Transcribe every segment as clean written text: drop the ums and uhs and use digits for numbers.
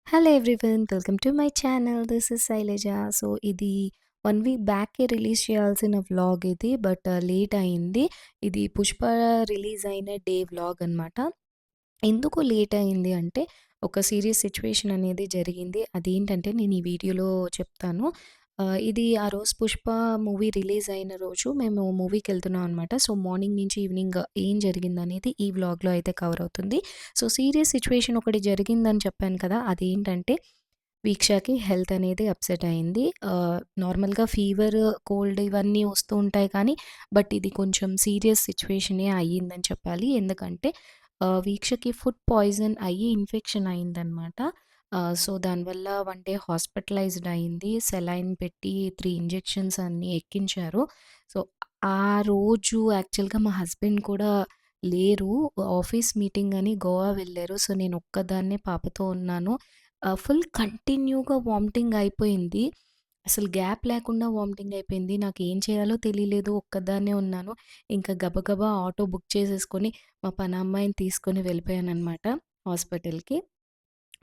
Hello everyone welcome to my channel this is Shailaja. So ఇది 1 week బ్యాక్‌కే release చేయాల్సిన vlog ఇది. బట్ లేట్ అయింది. ఇది 'పుష్ప' రిలీజ్ అయిన డే వ్లాగ్ అనమాట. ఎందుకు లేట్ అయింది అంటే, ఒక సీరియస్ సిట్యుయేషన్ అనేది జరిగింది. అదేంటంటే నేను ఈ వీడియోలో చెప్తాను. ఇది ఆ రోజు 'పుష్ప' మూవీ రిలీజ్ అయిన రోజు మేము మూవీకెళ్తున్నాం అనమాట. సో, మార్నింగ్ నుంచి ఈవినింగ్ ఏం జరిగిందనేది ఈ వ్లాగ్‌లో అయితే కవర్ అవుతుంది. సో, సీరియస్ సిట్యుయేషన్ ఒకటి జరిగిందని చెప్పాను కదా! అదేంటంటే వీక్షకి హెల్త్ అనేది అప్సెట్ అయింది. నార్మల్‌గా ఫీవర్, కోల్డ్ ఇవన్నీ వస్తూ ఉంటాయి కానీ, బట్ ఇది కొంచెం సీరియస్ సిట్యుయేషనే అయ్యిందని చెప్పాలి. ఎందుకంటే వీక్షకి ఫుడ్ పాయిజన్ అయ్యి ఇన్ఫెక్షన్ అయిందనమాట. సో, దానివల్ల 1 డే హాస్పిటలైజ్డ్ అయింది. సెలైన్ పెట్టి 3 ఇంజెక్షన్స్ అన్నీ ఎక్కించారు. సో, ఆ రోజు యాక్చువల్‌గా మా హస్బెండ్ కూడా లేరు. ఆఫీస్ మీటింగ్ అని గోవా వెళ్లారు. సో, నేను ఒక్కదాన్నే పాపతో ఉన్నాను. ఫుల్ కంటిన్యూగా వామిటింగ్ అయిపోయింది. అసలు గ్యాప్ లేకుండా వామిటింగ్ అయిపోయింది. నాకేం చేయాలో తెలియలేదు. ఒక్కదాన్నే ఉన్నాను. ఇంకా గబగబా ఆటో బుక్ చేసేసుకొని మా పనమ్మాయిని తీసుకొని వెళ్ళిపోయాననమాట హాస్పిటల్‌కి.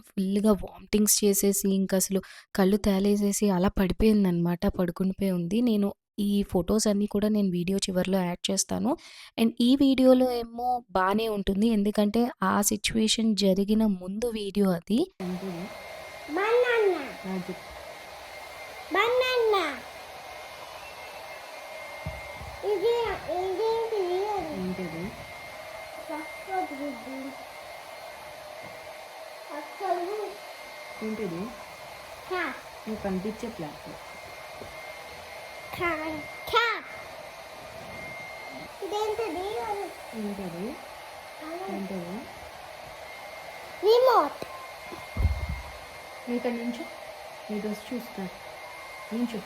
ఫుల్‌గా వామిటింగ్స్ చేసేసి ఇంకసలు కళ్ళు తేలేసేసి అలా పడిపోయిందనమాట. పడుకుండిపోయి ఉంది. నేను ఈ ఫోటోస్ అన్నీ కూడా నేను వీడియో చివరిలో యాడ్ చేస్తాను. అండ్ ఈ వీడియోలో ఏమో బానే ఉంటుంది. ఎందుకంటే ఆ సిట్యుయేషన్ జరిగిన ముందు వీడియో అది. Banana. Banana. ఇది ఇదేంటి ఏంటది? అసలు అసలు ఏంటిది? క్యాట్ నీకు కనిపించే ఫ్లాట్. క్యాట్ ఇదేంటిది ఏంటది? ఏంటది? రిమోట్ నీ ఇక్కడ నుంచో, నీ డ్రెస్ చూస్తా. నుంచో,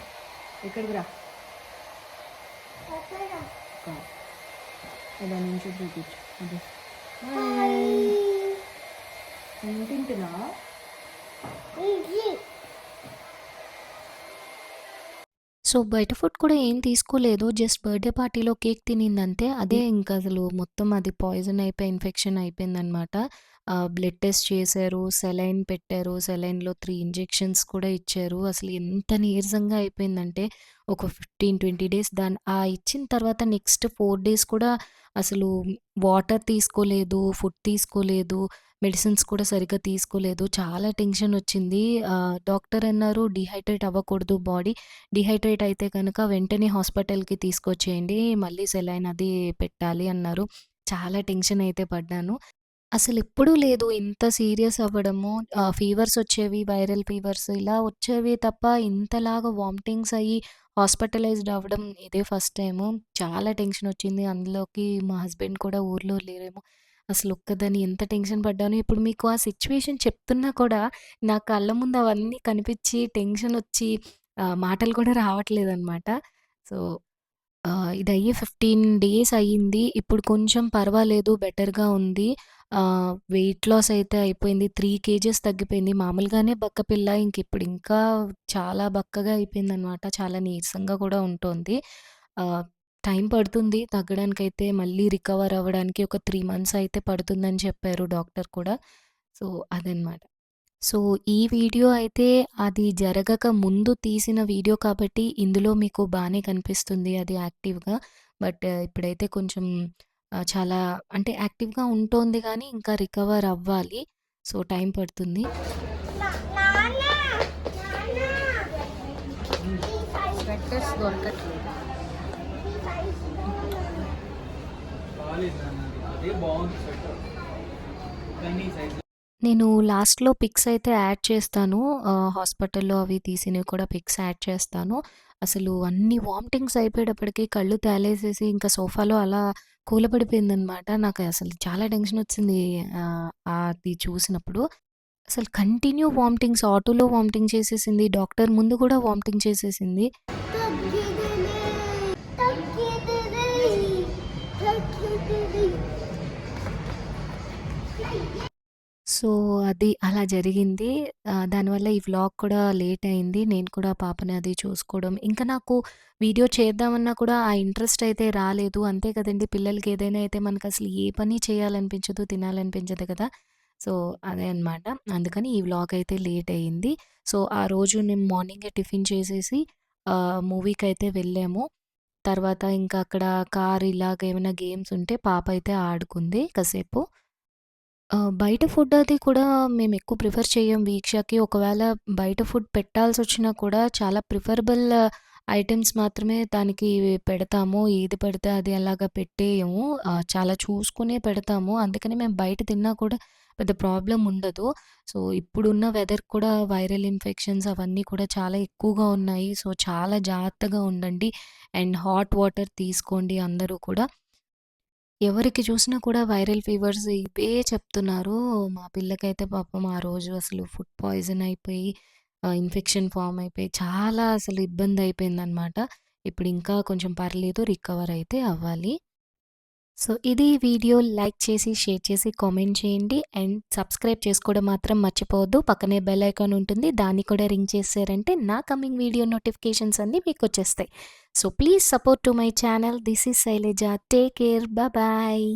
ఎక్కడికి రా. కా. ఇలా నుంచో చూపించు. అది ఏం తింటున్నా? ఇది సో, బయట ఫుడ్ కూడా ఏం తీసుకోలేదు. జస్ట్ బర్త్‌డే పార్టీలో కేక్ తినిందంతే. అదే ఇంకసలు మొత్తం అది పాయిజన్ అయిపోయి ఇన్ఫెక్షన్ అయిపోయిందనమాట. బ్లడ్ టెస్ట్ చేశారు, సెలైన్ పెట్టారు. సెలైన్‌లో 3 ఇంజెక్షన్స్ కూడా ఇచ్చారు. అసలు ఎంత నీరసంగా అయిపోయిందంటే, ఒక 15, 20 డేస్ ఇచ్చిన తర్వాత నెక్స్ట్ 4 డేస్ కూడా అసలు వాటర్ తీసుకోలేదు, ఫుడ్ తీసుకోలేదు, మెడిసిన్స్ కూడా సరిగ్గా తీసుకోలేదు. చాలా టెన్షనొచ్చింది. డాక్టర్ అన్నారు డీహైడ్రేట్ అవ్వకూడదు బాడీ. డీహైడ్రేట్ అయితే గనక వెంటనే హాస్పిటల్‌కి తీసుకొచ్చేయండి. మళ్ళీ సెలైన్ అది పెట్టాలి అన్నారు. చాలా టెన్షన్ అయితే పడ్డాను. అసలెప్పుడూ లేదు ఇంత సీరియస్ అవ్వడము. ఫీవర్స్ వచ్చేవి, వైరల్ ఫీవర్స్ ఇలా వచ్చేవి తప్ప ఇంతలాగా వామిటింగ్స్ అయ్యి హాస్పిటలైజ్డ్ అవ్వడం ఇదే ఫస్ట్ టైము. చాలా టెన్షనొచ్చింది. అందులోకి మా హస్బెండ్ కూడా ఊర్లో లేరేమో. అసలు ఒక్కదాన్ని ఎంత టెన్షన్ పడ్డానో. ఇప్పుడు మీకు ఆ సిట్యుయేషన్ చెప్తున్నా కూడా నా కళ్ళ ముందు అవన్నీ కనిపిచ్చి టెన్షనొచ్చి మాటలు కూడా రావట్లేదనమాట. సో, ఇదయ్యి 15 డేస్ అయ్యింది. ఇప్పుడు కొంచెం పర్వాలేదు బెటర్‌గా ఉంది. వెయిట్ లాస్ అయితే అయిపోయింది. 3 కేజెస్ తగ్గిపోయింది. మామూలుగానే బక్కపిల్ల ఇంకిప్పుడు ఇంకా చాలా బక్కగా అయిపోయిందనమాట. చాలా నీరసంగా కూడా ఉంటోంది. ఆహ్, టైం పడుతుంది తగ్గడానికైతే మళ్ళీ రికవర్ అవ్వడానికి ఒక 3 మంత్స్ అయితే పడుతుందని చెప్పారు డాక్టర్ కూడా. సో, అదనమాట. సో, ఈ వీడియో అయితే అది జరగక ముందు తీసిన వీడియో కాబట్టి ఇందులో మీకు బానే కనిపిస్తుంది అది యాక్టివ్‌గా. బట్ ఇప్పుడైతే కొంచెం చాలా అంటే యాక్టివ్‌గా ఉంటోంది గానీ ఇంకా రికవర్ అవ్వాలి. సో, టైం పడుతుంది. నాన్న నాన్న ఈ సైజ్ స్వెటర్స్ దొరకట్లేదు. ఈ సైజ్ బాలేదు నాన్న అది. అదే బాగుంది స్వెటర్ కానీ ఈ సైజ్ నేను లాస్ట్‌లో పిక్స్ అయితే యాడ్ చేస్తాను. హాస్పిటల్‌లో అవి తీసినవి కూడా పిక్స్ యాడ్ చేస్తాను. అసలు అన్ని వామిటింగ్స్ అయిపోయేటప్పటికి కళ్ళు తేలేసేసి ఇంకా సోఫాలో అలా కూలబడిపోయిందనమాట. నాకు అసలు చాలా టెన్షనొచ్చింది అది చూసినప్పుడు. అసలు కంటిన్యూ వామిటింగ్స్ ఆటోలో వామిటింగ్ చేసేసింది. డాక్టర్ ముందు కూడా వామిటింగ్ చేసేసింది. తగ్గిదిలే తగ్గిదిలే తగ్గిదిలే సో, అది అలా జరిగింది. దానివల్ల ఈ వ్లాగ్ కూడా లేట్ అయింది. నేను కూడా పాపని అది చూసుకోవడం, ఇంకా నాకు వీడియో చేద్దామన్నా కూడా ఆ ఇంట్రెస్ట్ అయితే రాలేదు. అంతే కదండీ! పిల్లలకి ఏదైనా అయితే మనకసలు ఏ పని చేయాలనిపించదు, తినాలనిపించదు కదా! సో, అదే అన్నమాట. అందుకని ఈ వ్లాగ్ అయితే లేట్ అయింది. సో, ఆ రోజు నేను మార్నింగే టిఫిన్ చేసేసి మూవీకైతే వెళ్ళాము. తర్వాత ఇంకా అక్కడ కార్ ఇలాగ ఏమైనా గేమ్స్ ఉంటే పాప అయితే ఆడుకుంది కాసేపు. బయట ఫుడ్ అది కూడా మేమెక్కువ ప్రిఫర్ చెయ్యం వీక్షకి. ఒకవేళ బయట ఫుడ్ పెట్టాల్సొచ్చినా కూడా చాలా ప్రిఫరబుల్ ఐటెమ్స్ మాత్రమే దానికి పెడతాము. ఏది పెడితే అది అలాగా పెట్టేయము. చాలా చూసుకునే పెడతాము. అందుకని మేము బయట తిన్నా కూడా పెద్ద ప్రాబ్లమ్ ఉండదు. సో, ఇప్పుడున్న వెదర్‌కి కూడా వైరల్ ఇన్ఫెక్షన్స్ అవన్నీ కూడా చాలా ఎక్కువగా ఉన్నాయి. సో, చాలా జాగ్రత్తగా ఉండండి. అండ్ హాట్ వాటర్ తీసుకోండి అందరూ కూడా. ఎవరికి చూసినా కూడా వైరల్ ఫీవర్స్ ఇవే చెప్తున్నారు. మా పిల్లకైతే పాపం ఆ రోజు అసలు ఫుడ్ పాయిజన్ అయిపోయి ఇన్ఫెక్షన్ ఫార్మ్ అయిపోయి చాలా అసలు ఇబ్బందయిపోయిందనమాట. ఇప్పుడు ఇంకా కొంచెం పర్లేదు రికవర్ అయితే అవ్వాలి. సో, ఇది వీడియో లైక్ చేసి, షేర్ చేసి, కామెంట్ చేయండి. అండ్ సబ్స్క్రైబ్ చేసుకోవడం మాత్రం మర్చిపోవద్దు. పక్కనే బెల్ ఐకాన్ ఉంటుంది. దాన్ని కూడా రింగ్ చేశారంటే నా కమింగ్ వీడియో నోటిఫికేషన్స్ అన్నీ మీకొచ్చేస్తాయి. So, please support to my channel. This is Shailaja. Take care. Bye.